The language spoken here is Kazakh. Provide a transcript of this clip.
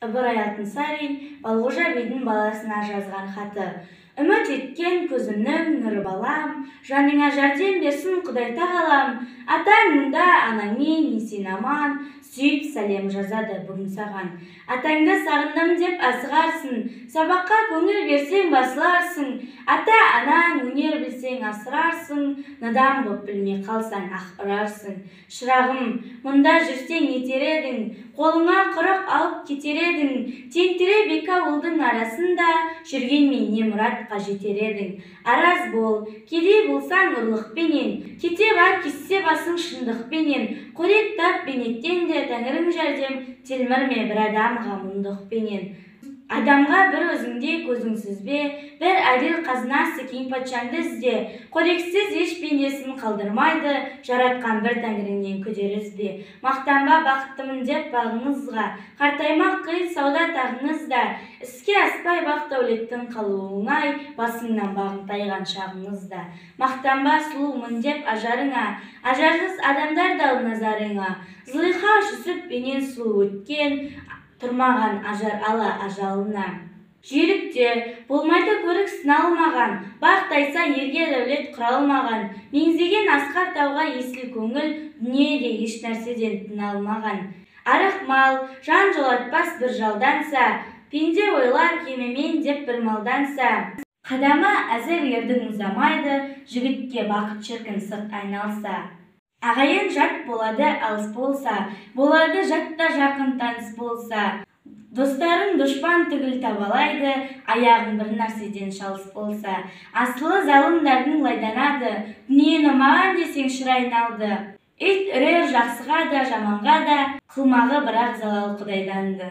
Ыбырай Алтынсарин Балғожа бидің баласына жазған хаты. Үміт еткен көзімнің нұры балам, жаныңа жәрдем берсін Құдай тағалам. Атаң мұнда, анаңмен есен аман, сүйіп сәлем жазады бүгін саған. Атаңды сағындым деп асығарсың, сабаққа көңіл берсең басыларсың. Ата-анаң өнер білсең асырарсың, надан боп білмей қалсаң ақ ұрарсың. Шырағым, мұнда жүрсең етер едің, қолыңа құрық алып кетер едің. Тентіреп екі ауылдың арасында жүргенмен не мұратқа жетер едің. Араз бол, кедей болсаң ұрлықпенен, кете бар кессе басың шындықпенен. Қорек тап бейнеттен де тәңірің жәрдем, телмірме бір адамға мұндықпенен. Адамға бір өзіңде көзіңсіз бе, бір әділ қазынасы кең патшаңды ізде. Қорексіз еш пендесін қалдырмайды, жаратқан бір тәңіріңнен күдер ізбе. Мақтанба бақыттымын деп бағыңызға, қартаймақ қиын сауда тағыңызда. Іске аспай бақ дәулеттің қалуы оңай, басыңнан бағың тайған шағыңызда. Мақтанба сұлумын деп ажарыңа, ажарсыз адамдар дал назарыңа. Зылиха Жүсіп пенен сұлу өткен, тұрмаған ажар ала ажалына. Жүйрікте болмайды көрік сыналмаған, бақ тайса ерге дәулет құралмаған. Меңзеген асқар тауға есіл көңіл, дүниеде еш нәрседен тыналмаған. Арық мал жан жолатпас бір жалданса, пенде ойлар кемемен деп бір малданса. Қадамы әзір ердің ұзамайды, жігітке бақыт шіркін сырт айналса. Ағайын жат болады алыс болса, болады жатта жақын таныс болса. Достарың дұшпан түгіл табалайды, аяғың бір нәрседен шалыс болса. Асылы залымдардың лайданады, дүниені маған десең шыр айналды. Ит үрер жақсыға да жаманға да, қылмағы бірақ залал Құдайданды.